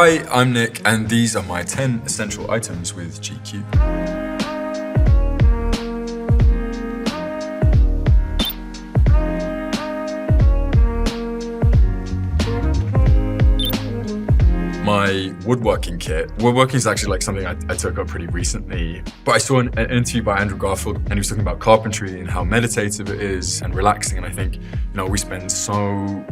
Hi, I'm Nick, and these are my 10 essential items with GQ. My woodworking kit. Woodworking is actually like something I took up pretty recently, but I saw an interview by Andrew Garfield, and he was talking about carpentry and how meditative it is and relaxing. And I think, we spend so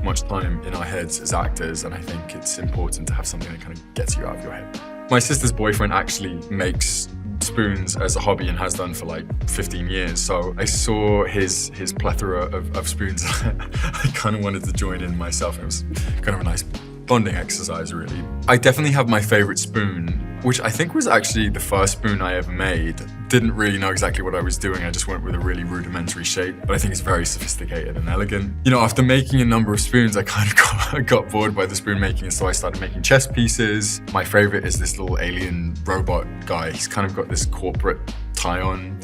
much time in our heads as actors, and I think it's important to have something that kind of gets you out of your head. My sister's boyfriend actually makes spoons as a hobby and has done for like 15 years. So I saw his plethora of spoons. I kind of wanted to join in myself. It was kind of a nice bonding exercise, really. I definitely have my favorite spoon, which I think was actually the first spoon I ever made. Didn't really know exactly what I was doing. I just went with a really rudimentary shape, but I think it's very sophisticated and elegant. After making a number of spoons, I kind of got bored by the spoon making, so I started making chess pieces. My favorite is this little alien robot guy. He's kind of got this corporate tie on.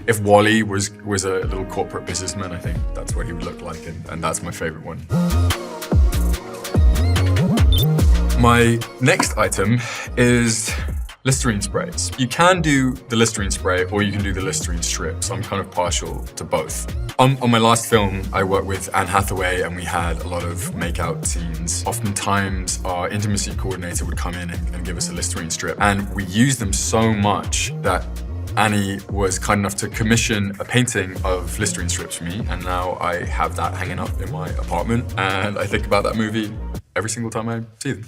If Wall-E was a little corporate businessman, I think that's what he would look like, and that's my favorite one. My next item is Listerine sprays. You can do the Listerine spray or you can do the Listerine strips. I'm kind of partial to both. On my last film, I worked with Anne Hathaway and we had a lot of make-out scenes. Oftentimes, our intimacy coordinator would come in and give us a Listerine strip. And we used them so much that Annie was kind enough to commission a painting of Listerine strips for me, and now I have that hanging up in my apartment. And I think about that movie every single time I see them.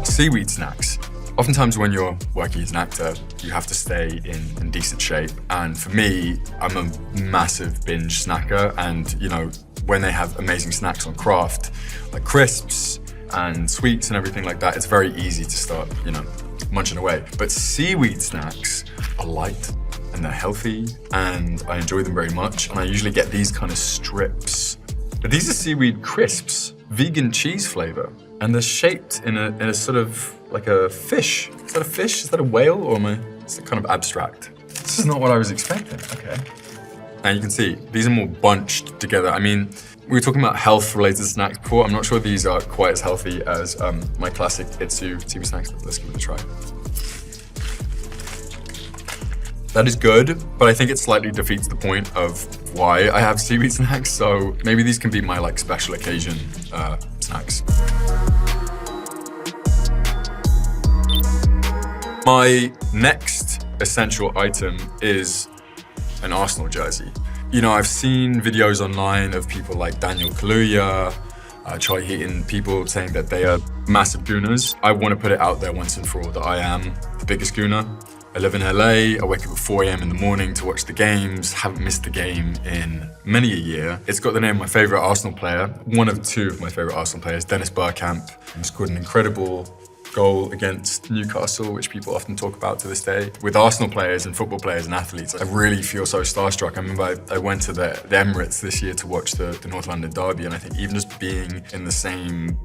Seaweed snacks. Oftentimes when you're working as an actor, you have to stay in decent shape. And for me, I'm a massive binge snacker. And when they have amazing snacks on craft, like crisps and sweets and everything like that, it's very easy to start, munching away. But seaweed snacks are light and they're healthy and I enjoy them very much. And I usually get these kind of strips. But these are seaweed crisps, vegan cheese flavor. And they're shaped in a sort of like a fish. Is that a fish? Is that a whale? Or is it kind of abstract? This is not what I was expecting. Okay. And you can see, these are more bunched together. We were talking about health-related snacks before. I'm not sure these are quite as healthy as my classic Itsu seaweed snacks, but let's give it a try. That is good, but I think it slightly defeats the point of why I have seaweed snacks. So maybe these can be my special occasion snacks. My next essential item is an Arsenal jersey. I've seen videos online of people like Daniel Kaluuya, Charlie Heaton, people saying that they are massive Gooners. I want to put it out there once and for all that I am the biggest Gooner. I live in LA, I wake up at 4 a.m. in the morning to watch the games, haven't missed the game in many a year. It's got the name of my favorite Arsenal player, one of two of my favorite Arsenal players, Dennis Bergkamp. He scored an incredible goal against Newcastle, which people often talk about to this day. With Arsenal players and football players and athletes, I really feel so starstruck. I remember I went to the Emirates this year to watch the North London derby, and I think even just being in the same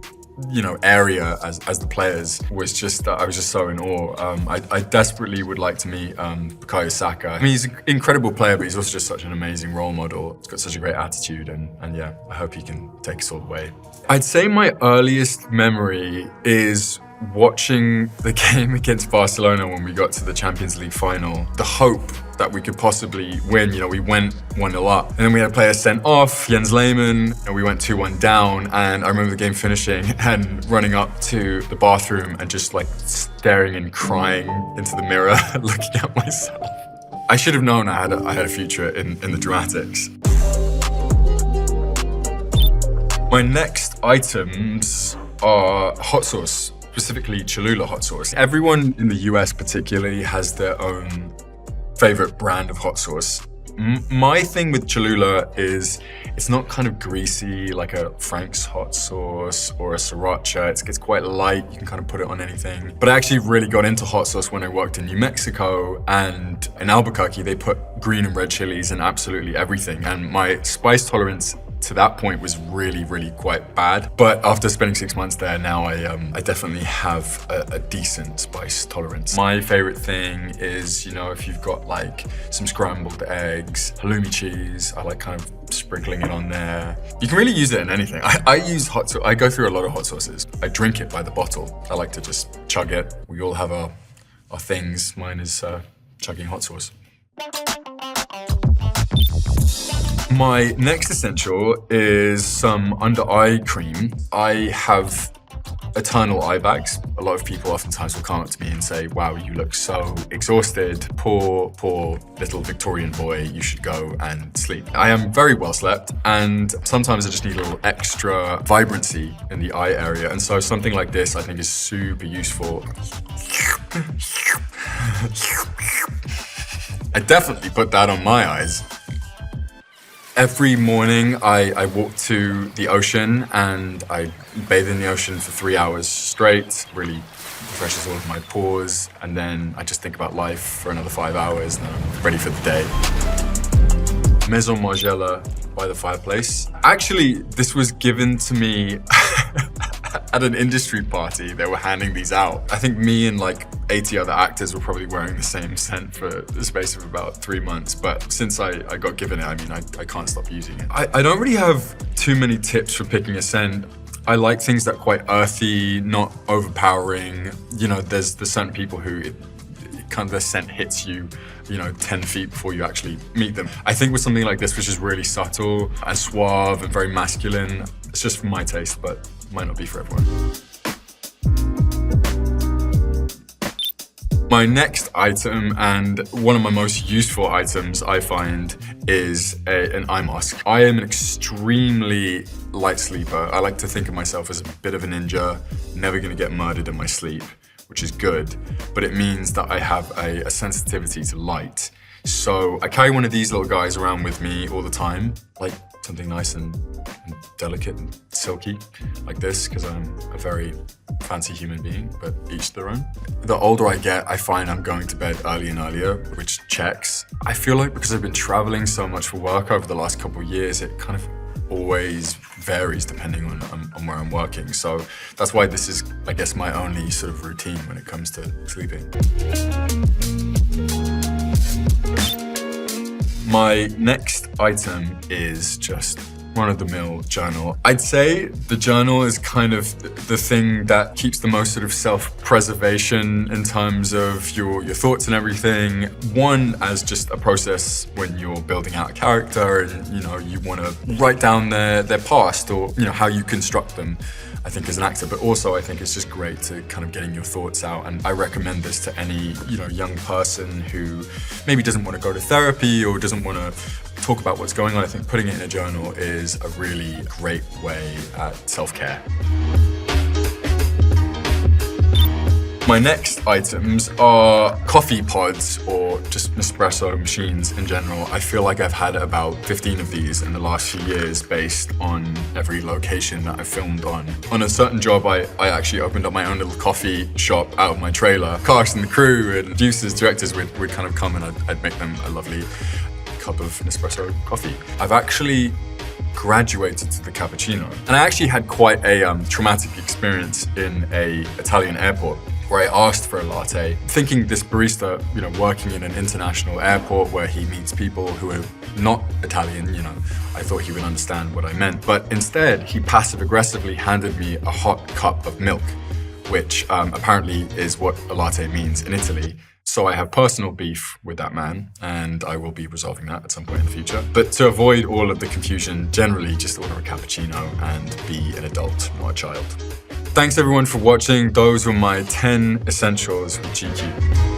area as the players was just, I was just so in awe. I desperately would like to meet Bukayo Saka. He's an incredible player, but he's also just such an amazing role model. He's got such a great attitude, and yeah, I hope he can take us all the way. I'd say my earliest memory is watching the game against Barcelona when we got to the Champions League final. The hope that we could possibly win, we went 1-0 up. And then we had a player sent off, Jens Lehmann, and we went 2-1 down. And I remember the game finishing and running up to the bathroom and just staring and crying into the mirror, looking at myself. I should have known I had a future in the dramatics. My next items are hot sauce. Specifically Cholula hot sauce. Everyone in the US particularly has their own favorite brand of hot sauce. My thing with Cholula is it's not kind of greasy like a Frank's hot sauce or a sriracha. It's quite light, you can kind of put it on anything. But I actually really got into hot sauce when I worked in New Mexico, and in Albuquerque they put green and red chilies in absolutely everything. And my spice tolerance to that point was really, really quite bad. But after spending 6 months there, now I definitely have a decent spice tolerance. My favorite thing is, if you've got some scrambled eggs, halloumi cheese, I like kind of sprinkling it on there. You can really use it in anything. I use hot sauce. I go through a lot of hot sauces. I drink it by the bottle. I like to just chug it. We all have our things. Mine is chugging hot sauce. My next essential is some under-eye cream. I have eternal eye bags. A lot of people oftentimes will come up to me and say, wow, you look so exhausted. Poor little Victorian boy, you should go and sleep. I am very well slept, and sometimes I just need a little extra vibrancy in the eye area. And so something like this I think is super useful. I definitely put that on my eyes. Every morning I walk to the ocean and I bathe in the ocean for 3 hours straight, really refreshes all of my pores, and then I just think about life for another 5 hours and then I'm ready for the day. Maison Margiela by the fireplace. Actually, this was given to me at an industry party. They were handing these out. I think me and like 80 other actors were probably wearing the same scent for the space of about 3 months. But since I got given it, I mean, I can't stop using it. I don't really have too many tips for picking a scent. I like things that are quite earthy, not overpowering. You know, there's certain people who kind of the scent hits you, 10 feet before you actually meet them. I think with something like this, which is really subtle and suave and very masculine, it's just for my taste, but might not be for everyone. My next item, and one of my most useful items I find, is an eye mask. I am an extremely light sleeper. I like to think of myself as a bit of a ninja, never gonna get murdered in my sleep, which is good, but it means that I have a sensitivity to light. So I carry one of these little guys around with me all the time, like something nice and delicate and silky like this, because I'm a very fancy human being, but each their own. The older I get, I find I'm going to bed early and earlier, which checks. I feel like because I've been traveling so much for work over the last couple of years, it kind of always varies depending on where I'm working. So that's why this is, I guess, my only sort of routine when it comes to sleeping. My next item is just run-of-the-mill journal. I'd say the journal is kind of the thing that keeps the most sort of self-preservation in terms of your thoughts and everything. One, as just a process when you're building out a character and you want to write down their past or how you construct them, I think, as an actor, but also I think it's just great to kind of getting your thoughts out. And I recommend this to any young person who maybe doesn't want to go to therapy or doesn't want to talk about what's going on. I think putting it in a journal is a really great way at self-care. My next items are coffee pods or just Nespresso machines in general. I feel like I've had about 15 of these in the last few years based on every location that I filmed on. On a certain job, I actually opened up my own little coffee shop out of my trailer. Cast and the crew and producers, directors would kind of come and I'd make them a lovely cup of Nespresso coffee. I've actually graduated to the cappuccino. And I actually had quite a traumatic experience in an Italian airport where I asked for a latte, thinking this barista, working in an international airport where he meets people who are not Italian, I thought he would understand what I meant. But instead, he passive-aggressively handed me a hot cup of milk, which apparently is what a latte means in Italy. So I have personal beef with that man, and I will be resolving that at some point in the future. But to avoid all of the confusion, generally just order a cappuccino and be an adult, not a child. Thanks everyone for watching. Those were my 10 essentials with GQ.